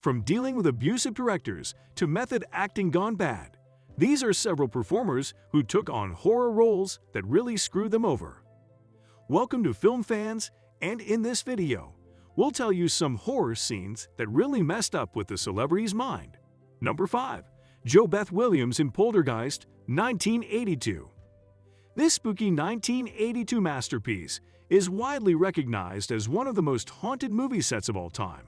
From dealing with abusive directors to method acting gone bad, these are several performers who took on horror roles that really screwed them over. Welcome to Film Fans, and in this video, we'll tell you some horror scenes that really messed up with the celebrity's mind. Number 5. JoBeth Williams in Poltergeist, 1982. This spooky 1982 masterpiece is widely recognized as one of the most haunted movie sets of all time.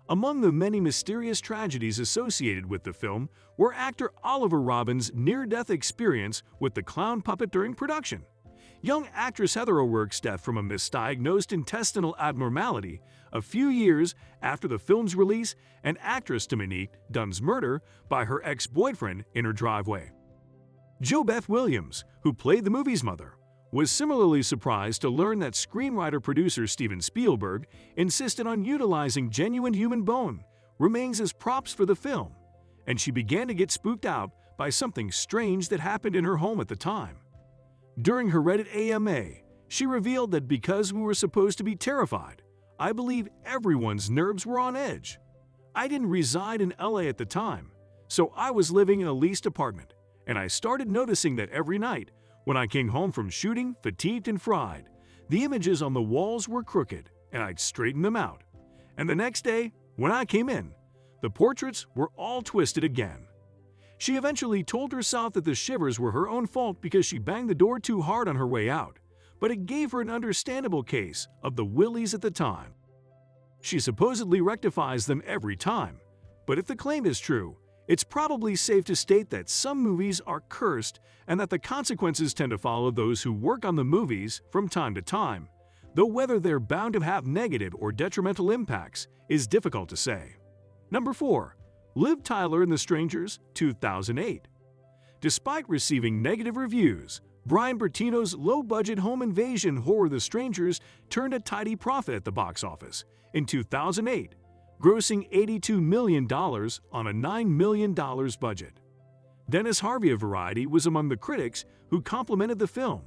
Among the many mysterious tragedies associated with the film were actor Oliver Robin's near-death experience with the clown puppet during production, young actress Heather O'Rourke's death from a misdiagnosed intestinal abnormality a few years after the film's release, and actress Dominique Dunne's murder by her ex-boyfriend in her driveway. JoBeth Williams, who played the movie's mother, was similarly surprised to learn that screenwriter-producer Steven Spielberg insisted on utilizing genuine human bone remains as props for the film, and she began to get spooked out by something strange that happened in her home at the time. During her Reddit AMA, she revealed that because we were supposed to be terrified, I believe everyone's nerves were on edge. I didn't reside in LA at the time, so I was living in a leased apartment, and I started noticing that every night, when I came home from shooting, fatigued and fried, the images on the walls were crooked, and I'd straighten them out. And the next day, when I came in, the portraits were all twisted again. She eventually told herself that the shivers were her own fault because she banged the door too hard on her way out, but it gave her an understandable case of the willies at the time. She supposedly rectifies them every time, but if the claim is true, it's probably safe to state that some movies are cursed and that the consequences tend to follow those who work on the movies from time to time, though whether they're bound to have negative or detrimental impacts is difficult to say. Number 4. Liv Tyler and the Strangers, 2008. Despite receiving negative reviews, Brian Bertino's low-budget home invasion horror The Strangers turned a tidy profit at the box office in 2008, grossing $82 million on a $9 million budget. Dennis Harvey of Variety was among the critics who complimented the film,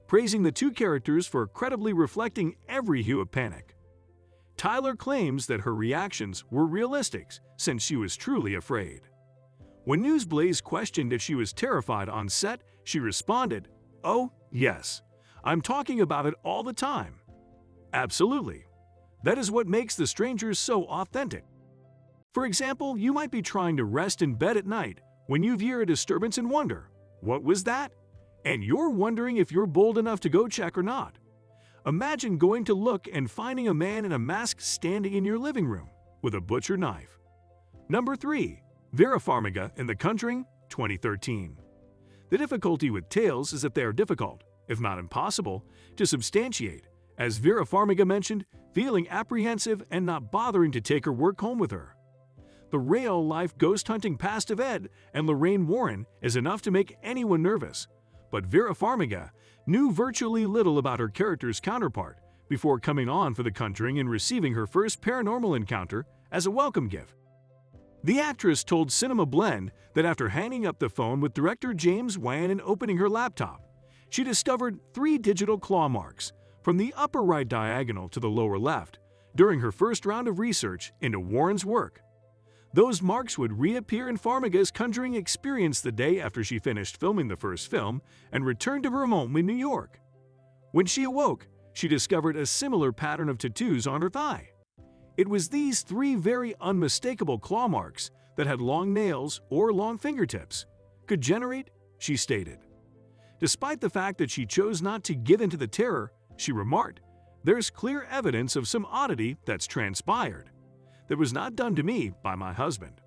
praising the two characters for credibly reflecting every hue of panic. Tyler claims that her reactions were realistic since she was truly afraid. When Newsblaze questioned if she was terrified on set, she responded, "Oh, yes. I'm talking about it all the time. Absolutely. That is what makes The Strangers so authentic." For example, you might be trying to rest in bed at night when you hear a disturbance and wonder, "What was that?" And you're wondering if you're bold enough to go check or not. Imagine going to look and finding a man in a mask standing in your living room with a butcher knife. Number 3. Vera Farmiga in The Conjuring, 2013. The difficulty with tales is that they are difficult, if not impossible, to substantiate, as Vera Farmiga mentioned, feeling apprehensive and not bothering to take her work home with her. The real-life ghost-hunting past of Ed and Lorraine Warren is enough to make anyone nervous, but Vera Farmiga knew virtually little about her character's counterpart before coming on for The Conjuring and receiving her first paranormal encounter as a welcome gift. The actress told Cinema Blend that after hanging up the phone with director James Wan and opening her laptop, she discovered 3 digital claw marks from the upper right diagonal to the lower left during her first round of research into Warren's work. Those marks would reappear in Farmiga's Conjuring experience the day after she finished filming the first film and returned to her home in New York. When she awoke, she discovered a similar pattern of tattoos on her thigh. It was these 3 very unmistakable claw marks that had long nails or long fingertips could generate, she stated. Despite the fact that she chose not to give in to the terror, she remarked, "There's clear evidence of some oddity that's transpired. That was not done to me by my husband.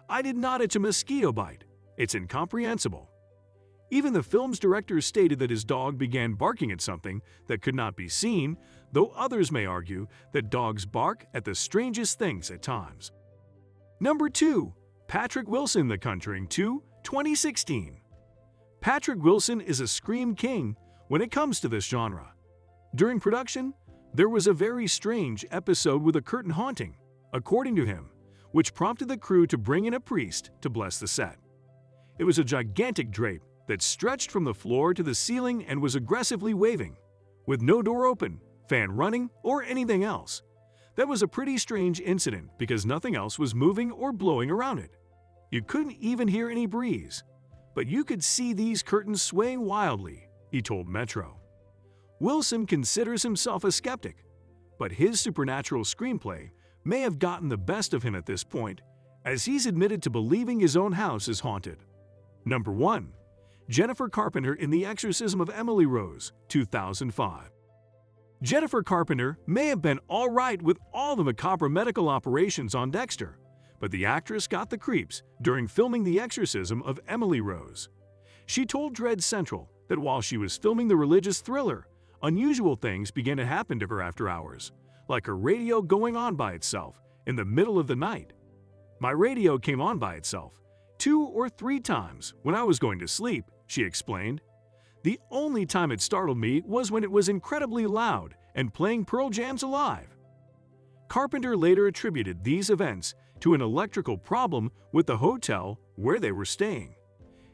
I did not itch a mosquito bite. It's incomprehensible." Even the film's director stated that his dog began barking at something that could not be seen, though others may argue that dogs bark at the strangest things at times. Number 2. Patrick Wilson, The Conjuring 2, 2016. Patrick Wilson is a scream king when it comes to this genre. During production, there was a very strange episode with a curtain haunting, according to him, which prompted the crew to bring in a priest to bless the set. It was a gigantic drape that stretched from the floor to the ceiling and was aggressively waving, with no door open, fan running, or anything else. That was a pretty strange incident because nothing else was moving or blowing around it. You couldn't even hear any breeze, but you could see these curtains swaying wildly, he told Metro. Wilson considers himself a skeptic, but his supernatural screenplay may have gotten the best of him at this point, as he's admitted to believing his own house is haunted. Number 1. Jennifer Carpenter in The Exorcism of Emily Rose, 2005. Jennifer Carpenter may have been all right with all the macabre medical operations on Dexter, but the actress got the creeps during filming The Exorcism of Emily Rose. She told Dread Central that while she was filming the religious thriller, unusual things began to happen to her after hours, like her radio going on by itself in the middle of the night. My radio came on by itself 2 or 3 times when I was going to sleep, she explained. The only time it startled me was when it was incredibly loud and playing Pearl Jam's Alive. Carpenter later attributed these events to an electrical problem with the hotel where they were staying.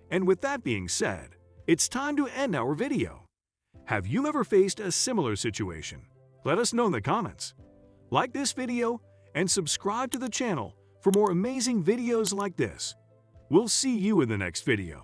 And with that being said, it's time to end our video. Have you ever faced a similar situation? Let us know in the comments. Like this video and subscribe to the channel for more amazing videos like this. We'll see you in the next video.